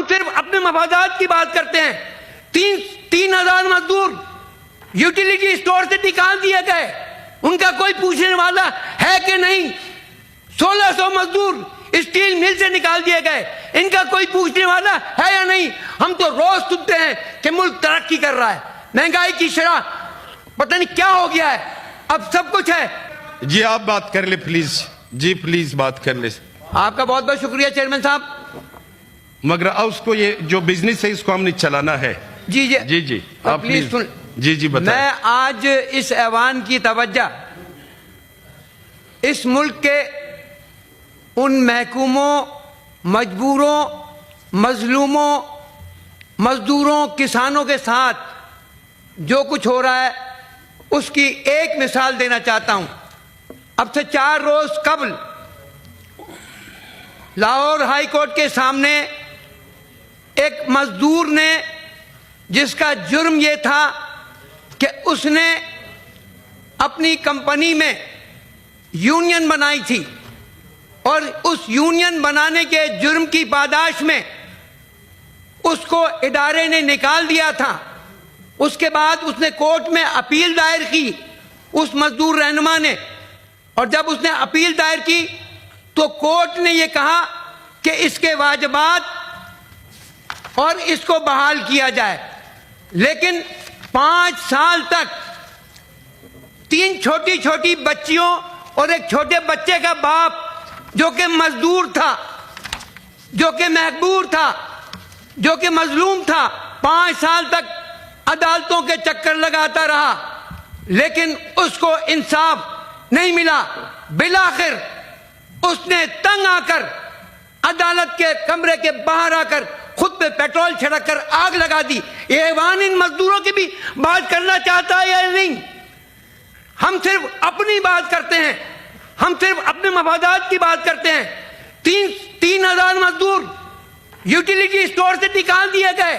ہم صرف اپنے مفادات کی بات کرتے ہیں. 3,000 مزدور یوٹیلیٹی اسٹور سے نکال دیے گئے, ان کا کوئی پوچھنے والا ہے کہ نہیں. 1,600 مزدور اسٹیل مل سے نکال دیے گئے, ان کا کوئی پوچھنے والا ہے یا نہیں. ہم تو روز سنتے ہیں کہ ملک ترقی کر رہا ہے, مہنگائی کی شرح پتہ نہیں کیا ہو گیا ہے, اب سب کچھ ہے. جی آپ بات کر لیں پلیز, جی پلیز بات کر لیں. آپ کا بہت بہت شکریہ چیئرمین صاحب. مگر اس کو یہ جو بزنس ہے اس کو ہم نے چلانا ہے. جی جی جی جی آپ پلیز سن. جی جی بتائیں. میں آج اس ایوان کی توجہ اس ملک کے ان محکوموں, مجبوروں, مظلوموں, مزدوروں, کسانوں کے ساتھ جو کچھ ہو رہا ہے اس کی ایک مثال دینا چاہتا ہوں. اب سے 4 روز قبل لاہور ہائی کورٹ کے سامنے ایک مزدور نے, جس کا جرم یہ تھا کہ اس نے اپنی کمپنی میں یونین بنائی تھی اور اس یونین بنانے کے جرم کی پاداش میں اس کو ادارے نے نکال دیا تھا. اس کے بعد اس نے کورٹ میں اپیل دائر کی اس مزدور رہنما نے, اور جب اس نے اپیل دائر کی تو کورٹ نے یہ کہا کہ اس کے واجبات اور اس کو بحال کیا جائے. لیکن 5 سال تک 3 چھوٹی چھوٹی بچیوں اور ایک چھوٹے بچے کا باپ جو کہ مزدور تھا, جو کہ محبور تھا, جو کہ مظلوم تھا, 5 سال تک عدالتوں کے چکر لگاتا رہا, لیکن اس کو انصاف نہیں ملا. بالآخر اس نے تنگ آ کر عدالت کے کمرے کے باہر آ کر خود پہ پیٹرول چھڑک کر آگ لگا دی. یہ ایوان ان مزدوروں کی بھی بات کرنا چاہتا ہے یا نہیں؟ ہم صرف اپنی بات کرتے ہیں, ہم صرف اپنے مفادات کی بات کرتے ہیں. 3,000 مزدور یوٹیلیٹی اسٹور سے نکال دیے گئے,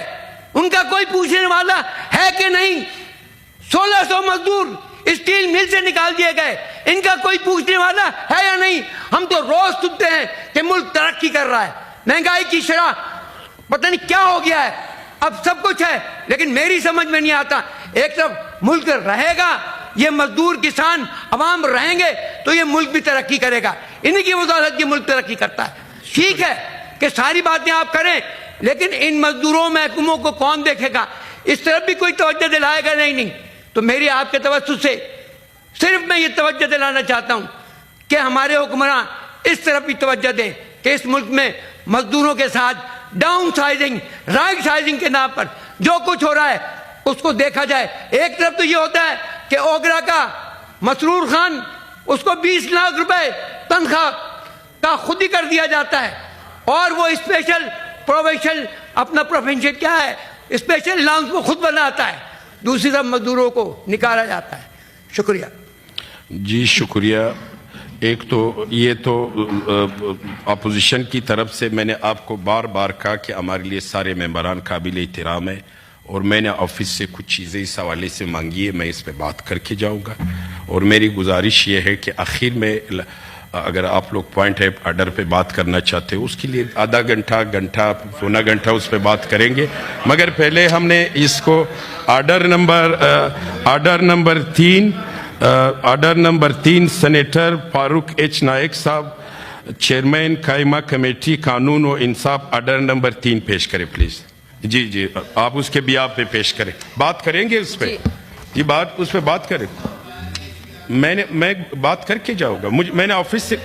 ان کا کوئی پوچھنے والا ہے کہ نہیں. 1,600 مزدور اسٹیل مل سے نکال دیے گئے, ان کا کوئی پوچھنے والا ہے یا نہیں. ہم تو روز سنتے ہیں کہ ملک ترقی کر رہا ہے, مہنگائی کی شرح پتہ نہیں کیا ہو گیا ہے, اب سب کچھ ہے, لیکن میری سمجھ میں نہیں آتا. ایک طرف ملک رہے گا, یہ مزدور, کسان, عوام رہیں گے تو یہ ملک بھی ترقی کرے گا. انہی کی وجہ یہ ملک ترقی کرتا ہے. ٹھیک ہے کہ ساری باتیں آپ کریں, لیکن ان مزدوروں, محکوموں کو کون دیکھے گا؟ اس طرف بھی کوئی توجہ دلائے گا نہیں. تو میری آپ کے توسط سے صرف میں یہ توجہ دلانا چاہتا ہوں کہ ہمارے حکمراں اس طرف بھی توجہ دیں کہ اس ملک میں مزدوروں کے ساتھ ڈاؤن سائزنگ, رائٹ سائزنگ کے نام پر جو کچھ ہو رہا ہے اس کو دیکھا جائے. ایک طرف تو یہ ہوتا ہے کہ اوگرا کا مسرور خان, اس کو 20 لاکھ روپے تنخواہ کا خود ہی کر دیا جاتا ہے, اور وہ اسپیشل پروفیشن, اپنا پروفیشن کیا ہے, اسپیشل الاؤنس وہ خود بناتا ہے. دوسری طرف مزدوروں کو نکالا جاتا ہے. شکریہ. جی شکریہ. ایک تو یہ تو اپوزیشن کی طرف سے میں نے آپ کو بار بار کہا کہ ہمارے لیے سارے ممبران قابل احترام ہے, اور میں نے آفس سے کچھ چیزیں اس حوالے سے مانگی ہے, میں اس پہ بات کر کے جاؤں گا. اور میری گزارش یہ ہے کہ آخر میں اگر آپ لوگ پوائنٹ آرڈر پہ بات کرنا چاہتے ہو اس کے لیے آدھا گھنٹہ, پونا گھنٹہ اس پہ بات کریں گے. مگر پہلے ہم نے اس کو آرڈر نمبر 3 سینیٹر فاروق ایچ نائک صاحب, چیئرمین قائمہ کمیٹی قانون و انصاف, آرڈر نمبر 3 پیش کریں پلیز. جی جی آپ اس کے بیان پہ پیش کریں, بات کریں گے اس پہ. جی بات اس پہ بات کریں. میں بات کر کے جاؤں گا, میں نے آفس سے.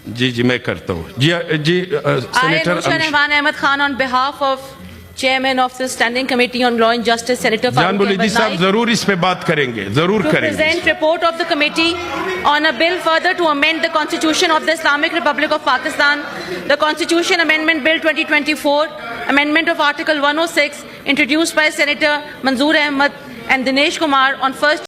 جی میں کرتا ہوں. جی senator Rehman Ahmed Khan on behalf of Chairman of the Standing Committee on Law and Justice, Senator جان بولی جی صاحب ضرور اس پہ بات کریں گے, ضرور کریں گے. To present report of the committee on a bill further to amend the Constitution of the Islamic Republic of Pakistan, the Constitution Amendment Bill 2024, amendment of Article 106, introduced by Senator Manzoor Ahmed and Dinesh Kumar on 1st